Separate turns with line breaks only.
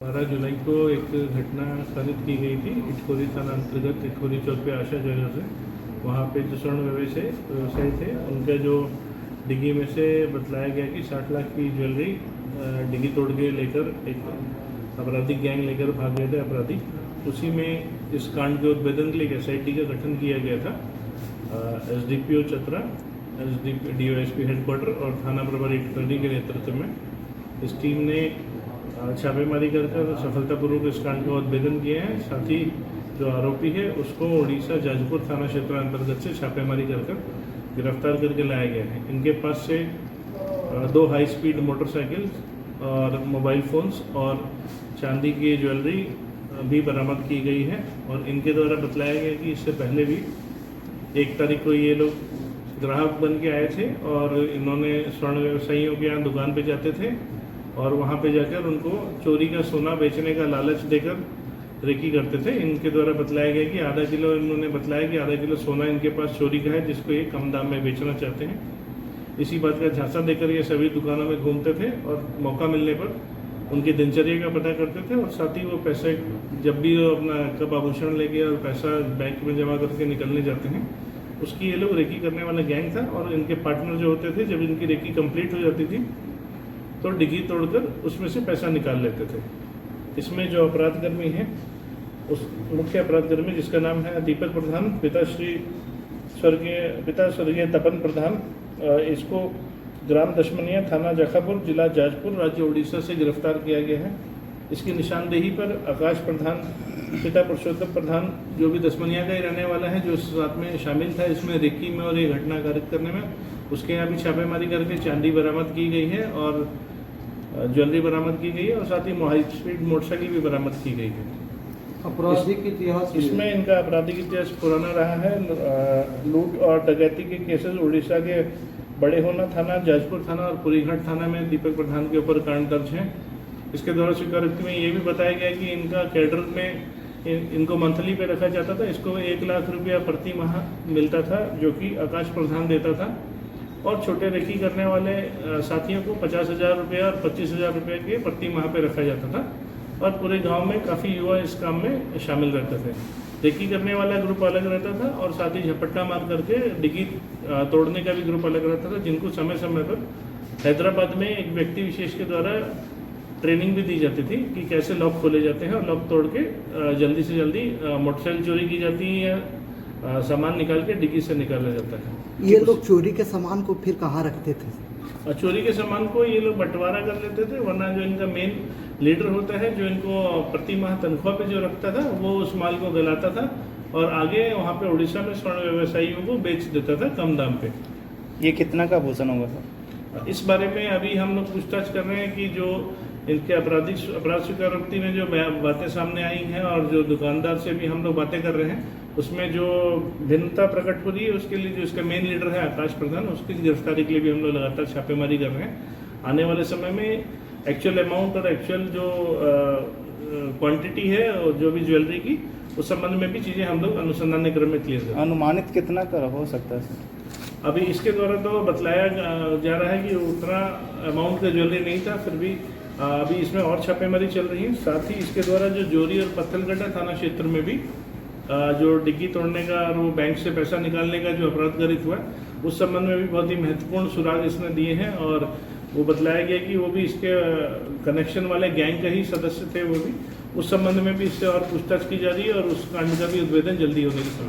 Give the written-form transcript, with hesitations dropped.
12 जुलाई को एक घटना सारित की गई थी इटखोरी थाना अंतर्गत इटखोरी चौक पे आशा ज्वेलर्स है। वहाँ पे जो स्वर्ण व्यवसायी थे उनका जो डिग्गी में से बतलाया गया कि 60 लाख की ज्वेलरी डिग्गी तोड़ के लेकर एक आपराधिक गैंग लेकर भाग गए थे अपराधी। उसी में इस कांड के उद्भेदन के लिए एक SIT का गठन किया गया था। SDPO चतरा, DOSP हेडक्वार्टर और थाना प्रभारी इटखोरी के नेतृत्व में इस टीम ने छापेमारी कर सफलतापूर्वक इस कांड का उद्भेदन किए हैं। साथ ही जो आरोपी है उसको उड़ीसा जाजपुर थाना क्षेत्र अंतर्गत से छापेमारी कर गिरफ्तार करके लाया गया है। इनके पास से 2 हाई स्पीड मोटरसाइकिल और मोबाइल फ़ोन्स और चांदी की ज्वेलरी भी बरामद की गई है। और इनके द्वारा बतलाया गया कि इससे पहले भी 1 तारीख को ये लोग ग्राहक बन के आए थे और इन्होंने स्वर्ण व्यवसायियों के यहाँ दुकान पे जाते थे और वहाँ पे जाकर उनको चोरी का सोना बेचने का लालच देकर रेकी करते थे। इनके द्वारा बतलाया गया कि आधा किलो, इन्होंने बतलाया कि आधा किलो सोना इनके पास चोरी का है जिसको ये कम दाम में बेचना चाहते हैं। इसी बात का झांसा देकर ये सभी दुकानों में घूमते थे और मौका मिलने पर उनकी दिनचर्या का पता करते थे और साथ ही वो पैसे जब भी वो अपना कब आभूषण लेके और पैसा बैंक में जमा करके निकलने जाते हैं उसकी ये लोग रेकी करने वाला गैंग था। और इनके पार्टनर जो होते थे जब इनकी रेकी कंप्लीट हो जाती थी तो डिग्गी तोड़कर उसमें से पैसा निकाल लेते थे। इसमें जो अपराधकर्मी है उस मुख्य अपराधकर्मी जिसका नाम है दीपक प्रधान, पिता स्वर्गीय तपन प्रधान, इसको ग्राम दशमनिया, थाना जखापुर, जिला जाजपुर, राज्य उड़ीसा से गिरफ्तार किया गया है। इसकी निशानदेही पर आकाश प्रधान, पिता पुरुषोत्तम प्रधान जो भी दशमनिया का ही रहने वाला है, जो साथ में शामिल था इसमें रेकी में और ये घटना कारित करने में, उसके यहाँ भी छापेमारी करके चांदी बरामद की गई है और ज्वेलरी बरामद की गई है और साथ ही हाई स्पीड मोटरसाइकिल भी बरामद की गई है।
आपराधिक इतिहास
इसमें इनका आपराधिक इतिहास पुराना रहा है। लूट और डकैती के केसेस उड़ीसा के बड़े होना थाना, जाजपुर थाना और पुरीघाट थाना में दीपक प्रधान के ऊपर कांड दर्ज है। इसके द्वारा स्वीकारोक्ति में ये भी बताया गया कि इनका कैडर में इनको मंथली पे रखा जाता था। इसको 1 लाख रुपया प्रति माह मिलता था जो कि आकाश प्रधान देता था और छोटे रेकी करने वाले साथियों को 50,000 रुपया और 25,000 रुपये के प्रति माह पे रखा जाता था। और पूरे गांव में काफ़ी युवा इस काम में शामिल रहते थे। रेकी करने वाला ग्रुप अलग रहता था और साथ ही झपट्टा मार करके डिग्गी तोड़ने का भी ग्रुप अलग रहता था, जिनको समय समय पर हैदराबाद में एक व्यक्ति विशेष के द्वारा ट्रेनिंग भी दी जाती थी कि कैसे लॉक खोले जाते हैं और लॉक तोड़ के जल्दी से जल्दी मोटरसाइकिल चोरी की जाती है या सामान निकाल के डिग्गी से निकाला जाता है।
ये लोग चोरी के सामान को फिर कहाँ रखते थे?
चोरी के सामान को ये लोग बंटवारा कर लेते थे, वरना जो इनका मेन लीडर होता है जो इनको प्रति माह तनख्वाह पे जो रखता था वो उस माल को गलाता था और आगे वहाँ पे उड़ीसा में स्वर्ण व्यवसायियों को बेच देता था कम दाम पे।
ये कितना का आभूषण होगा सर?
इस बारे में अभी हम लोग पूछताछ कर रहे हैं कि जो इनके अपराध स्वीकारोक्ति में जो बातें सामने आई हैं और जो दुकानदार से भी हम लोग बातें कर रहे हैं उसमें जो भिन्नता प्रकट हो रही है उसके लिए जो इसका मेन लीडर है आकाश प्रधान, उसकी गिरफ्तारी के लिए भी हम लोग लगातार छापेमारी कर रहे हैं। आने वाले समय में एक्चुअल अमाउंट और एक्चुअल जो क्वांटिटी है और जो भी ज्वेलरी की उस संबंध में भी चीज़ें हम लोग अनुसंधान के क्रम में क्लियर कर।
अनुमानित कितना का हो सकता है सर?
अभी इसके द्वारा तो बतलाया जा रहा है कि उतना अमाउंट का ज्वेलरी नहीं था, फिर भी अभी इसमें और छापेमारी चल रही है। साथ ही इसके द्वारा जो जोरी और पत्थलगड्ढा थाना क्षेत्र में भी जो डिग्गी तोड़ने का और वो बैंक से पैसा निकालने का जो अपराध गरित हुआ उस संबंध में भी बहुत ही महत्वपूर्ण सुराग इसने दिए हैं और वो बतलाया गया कि वो भी इसके कनेक्शन वाले गैंग का ही सदस्य थे। वो भी उस संबंध में भी इससे और पूछताछ की जा रही है और उस कांड का भी उद्भेदन जल्दी होने की संभावना।